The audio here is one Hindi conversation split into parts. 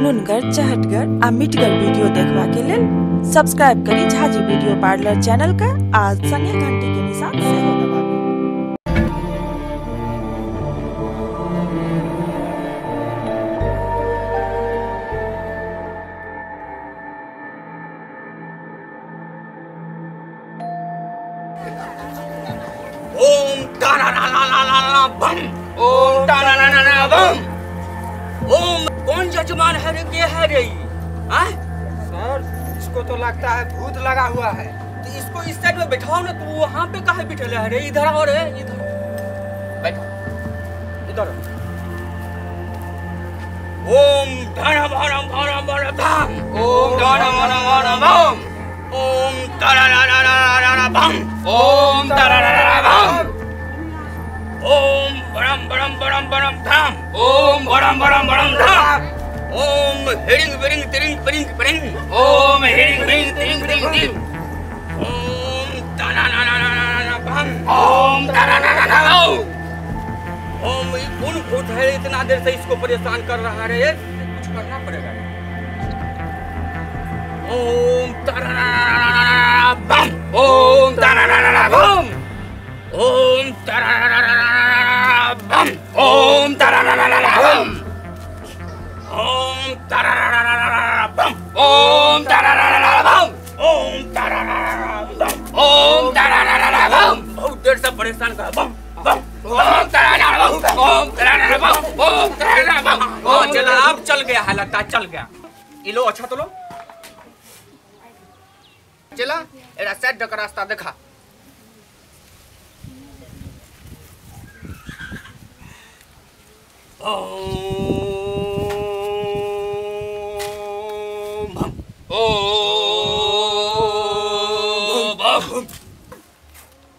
नुनगर, चहटगर आ मीठगर वीडियो देखबा के लेल सब्सक्राइब करी झाजी वीडियो पार्लर चैनल का आ संगे घंटी के निशान सेहो दबाबी। ओम तारानानानाना बम, ओम तारानानाना बम। ओम कौन यजमान है रे? ये है रे? हाँ? सर, इसको तो लगता है भूत लगा हुआ है। तो इसको इस साइड में बैठाओ ना। तू वहाँ पे काहे बिठल है रे? इधर आओ रे, इधर बैठो, इधर। ओम तारानानानाना बम, ओम तारानानानाना बम, ओम तारानानानाना बम, ओम तारानानाना बम। ओम बड़म बड़म बड़म बड़म धाम, ओम बड़म बड़म बड़म धाम। ओम हिरिंग बिरिंग तिरिंग पिरिंग पिरिंग, ओम हिरिंग बिरिंग तिरिंग तिरिंग तिरिंग। ओम तारानानानाना बम, ओम तारानानाना बम। ओम ये कौन भूत है? इतना देर से इसको परेशान कर रहा है रे। कुछ करना पड़ेगा। ओम तारानानानाना बम, ओम तारानानाना बम, ओम तारानानानाना बम, ओम तारानानानाना बम, ओम तारानानानाना बम, ओम तारानानानाना बम, ओम तारानानानाना बम, ओम तारानानानाना बम। बहुत देर से परेशान कर। बम बम, ओम तारानानाना बम, ओम तारानानाना बम, ओम तारानानाना बम। ओ चला, अब चल गया है, लगता है चल गया। ये लो, अच्छा तो लो। चला, एरा साइड का रास्ता देखा।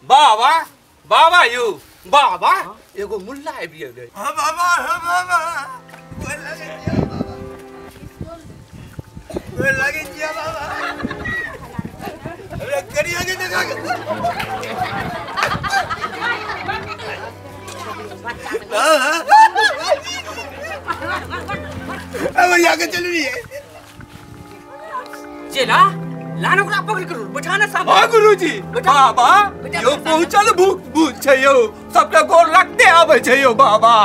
बाबा बाबा यू बाबा एगो मुल्ला आबि गेल। हाँ बाबा, हाँ बाबा। गोर लगे जिया बाबा। हमरा करिया के देखा के। अब यहाँ के चल रही है। चला लाना ओकरा पकड़ के बैठाना सामने। हाँ गुरुजी। बाबा यो पहुंचल भूत छै यो, सबके गोर लगते आवे छै यो बाबा।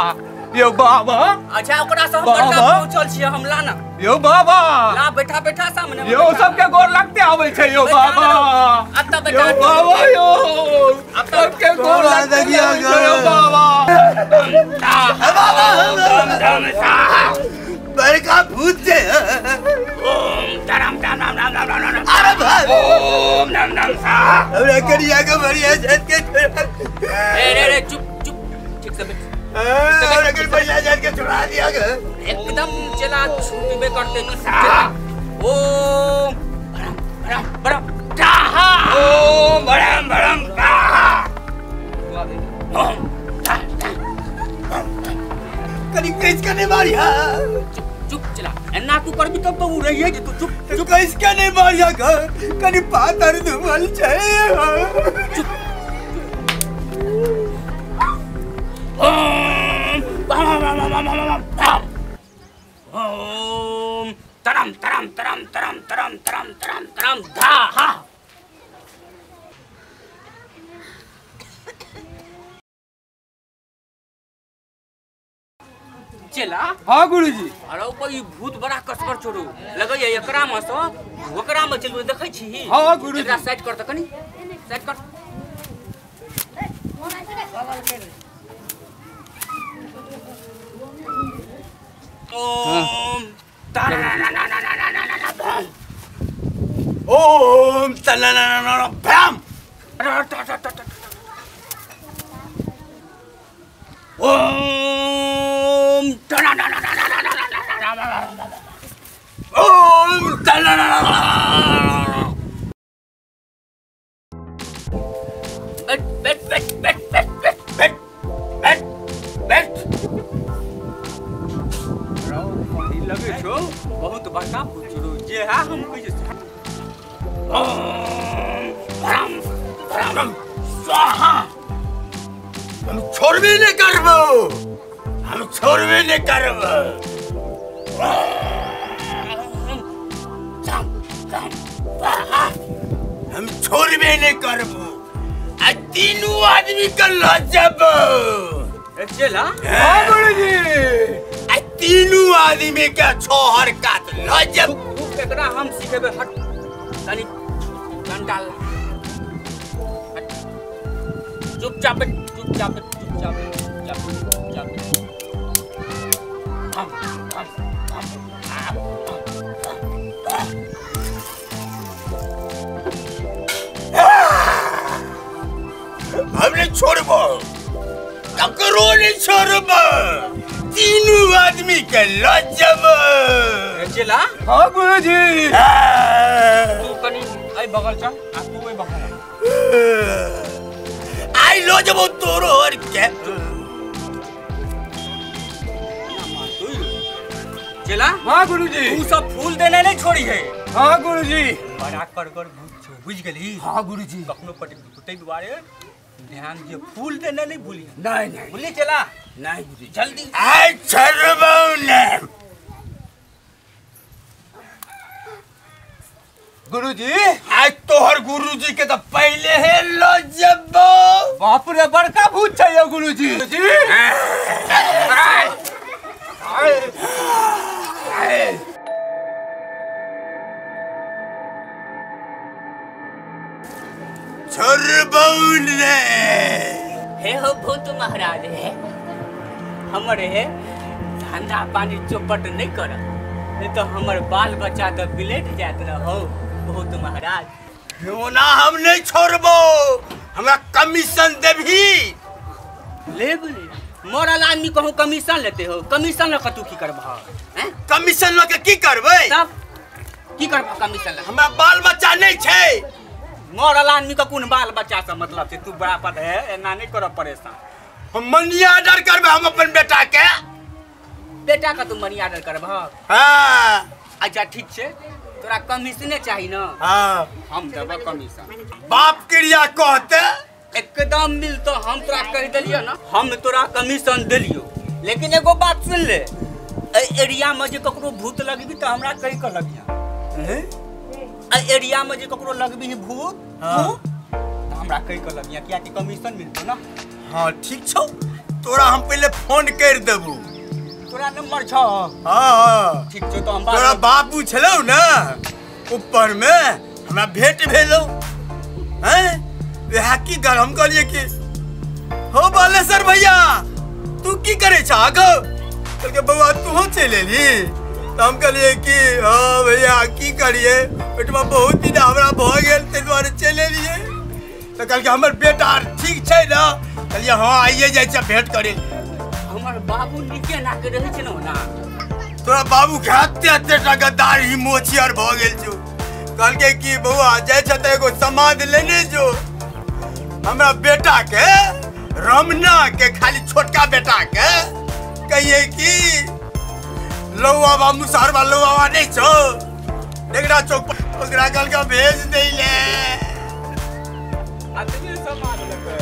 यो बाबा। अच्छा ओकरा से हम बड़का पहुंचल छियै, हम लाना। यो बाबा ला बैठा बैठा सामने। यो सबके गोर लगते आवे छै यो बाबा। अब तक बैठा यो बाबा यो अब सबके गोर लगते छै यो बाबा। बड़का भूत छै। ओम धरम धम नम नम नम नम। अरे भाई ओम नम नम सा। हमरा करिया के बढ़िया छत के रे चुप चुप, ठीक से बैठ। हमरा के बढ़िया छत के छुड़ा दिया के एकदम चला छूट में करते चला। ओम बड़म बड़म काहा, ओम बड़म बड़म काहा। ओम कनी कैस के नहीं मारिया। चुप चला, अन्ना तू कर भी तब तो वो रही है कि तू चुप तू कैस के नहीं मारिया घर कनी पातर दुमल छै। चुप। ओम ओम तरम तरम तरम तरम तरम तरम तरम तरम धाहा। चला। हाँ गुरुजी। अरे ऊपर ये भूत बड़ा कसकर छोड़ो लगे ये एकरा में से ओकरा में चलबे देखै छी। हाँ गुरुजी। एकरा साइड कर त कनी साइड कर। ओम तारानानानानाना बम, ओम तनानाना बम, ओम तारानानानानाना ओम तनानाना। बैठ बैठ बैठ बैठ बैठ बैठ बैठ बैठ। लगे छो बहुत बड़का भूत छो जे है हम कहिए। ओम बम बम स्वाहा। हम छोड़बे नहीं करबो, हम छोड़बे नहीं करबो। हम छोड़बे नहीं करबो आ तीनों आदमी के ल जबो चला हां गुरुजी आ तीनों आदमी के छोहर काट ल जब एकरा हम सिखेबे हट तनी डंडा चुपचाप हमने छोड़बो ककरो नहीं छोड़बो तीनों आदमी के लजब चला हां गुरुजी तू कनी आई बगल चल आ तू ओई बगल आई लो जब तोरो और के चला हां गुरुजी तू सब फूल देने नहीं छोड़ी है हां गुरुजी बड़ा कर बुझ गेली हां गुरुजी कखनो पटै दुआरे ध्यान दियो फूल देने नहीं भूली नहीं भूली चला नहीं गुरुजी जल्दी आई छरबौने गुरुजी आज तोहर गुरुजी के तो पहले है लो जब बाप रे बड़का भूत है गुरुजी छरबौने हे हो भूत महाराज है हमरे धंधा पानी चौपट नहीं कर नहीं तो हमर बाल बच्चा तो बिलेट जात न हो भूत महाराज होना हम नहीं छोड़बो हमरा कमीशन देबही ले बोले मरल आदमी कहूँ कमीशन लेते हो कमीशन ल कतू की करबह हैं कमीशन ल के की करबै तब की करबह कमीशन ल हमरा बाल बच्चा नहीं छै मरल आदमी का कौन बाल बच्चा से मतलब छै तू बड़ा पद है एना नहीं करब परेशान हम मनी ऑर्डर करबै हम अपन बेटा के बेटा का तू मनी ऑर्डर करबह हां अच्छा ठीक छै तोरा कमीशने चाहिए ना हां हम देबो कमीशन बाप क्रिया कहते एकदम मिल तो हम तोरा कह दिलियो ना हम तोरा कमीशन दिलियो लेकिन एगो बात सुन ले ए एरिया में जे ककरो भूत लगबी तो हमरा कहि के लगिया ए एरिया में जे ककरो लगबी भूत तो हमरा कहि के लगिया किया कि कमीशन मिलतो ना हां ठीक छौ तोरा हम पहले फोन कर देबू तोरा नंबर छ हां ठीक छौ तो हम तोरा बाबू छलौ ना ऊपर में हमरा भेंट भेलौ हैं वह की कर हम कहलिए कि हो बालेश्वर भैया तू की करे छ आगो तो बउआ तू हो चले ली तो हम कहलिए कि हां भैया की करिए पेटवा बहुत दिन हमरा भ गेल ते द्वारे चले लिए तो कल के हमर बेटा ठीक छै ना कहलिए हां आइए जाय छ भेंट करे हमर बाबू नीचे ना के रहै छै ना तोरा बाबू के हत्ते गद्दार ही मोचियर भ गेल छौ कल के कि बउआ जाय छ त एगो समाद लेने जो हमरा बेटा के रमना के खाली छोटका बेटा के कहिए कि लौवा बा मुसारवा लौवा नहीं छो देखना चौक पर ओकरा कल का भेज देले आदमी समाज लगे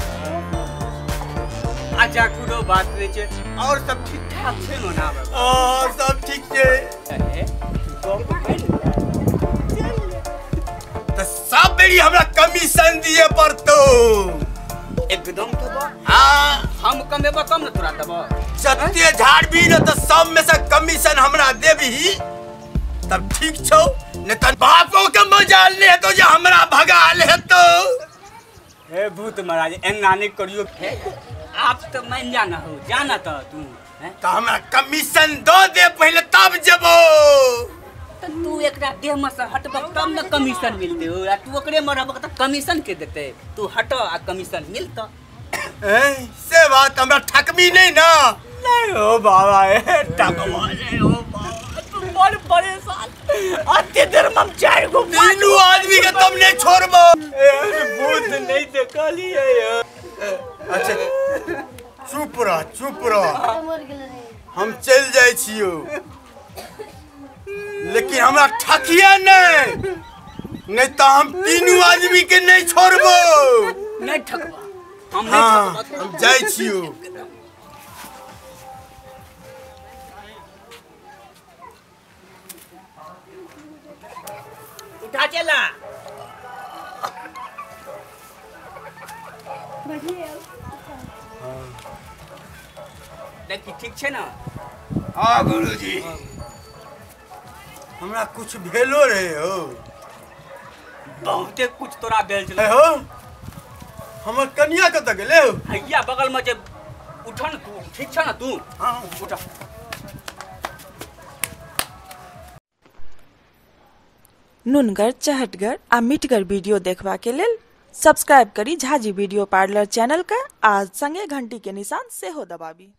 अच्छा कुनो बात नहीं छे और सब ठीक ठाक छे ना और सब ठीक छे तो सब बेरी हमरा कमीशन दिए पड़तो एकदम देबो हां हम कमेबो तब न तोरा देबो जत्ते झाड़बी न त सब में से कमीशन हमरा देबही तब ठीक छौ न त बापो के मजाल ले तो जे हमरा भगाल हेतो हे भूत महाराज एना नहीं करियो आप तो मान जाना हो जाना तो तू हैं तो हमरा कमीशन दो दे पहले तब जबो तो तू एकरा देह में से हटबो तब न कमीशन मिलते हो या तू ओकरे में रहबो त कमीशन के देते तू हटो आ कमीशन मिलतो से बात हमरा ठकमी नहीं ना नहीं हो बाबा टकवा नहीं हो बाबा तू बड़ परेशान अत्ते देर में 4 गो तीनों आदमी के तुम नहीं छोड़बो भूत नहीं देखलिए अच्छा चुप रह हम चल जाय छियो लेकिन हमरा ठकिया नहीं तो हम तीनों आदमी के नहीं छोड़बो नहीं ठकबा हम हाँ, नहीं ठकबा हम जाय छियो उठा चला देखी ठीक छे ना। हाँ गुरुजी हमरा कुछ भेलो रहे हो बहुते कुछ तोरा भेल छले हो हमर कन्या कत गेले हो हैया बगल में जे उठन तू ठीक छ ना तू। हाँ उठा नुनगर चहटगर आ मीठगर वीडियो देखबा के लेल सब्सक्राइब करी झाजी वीडियो पार्लर चैनल का आज संगे घंटी के निशान से हो दबाबी।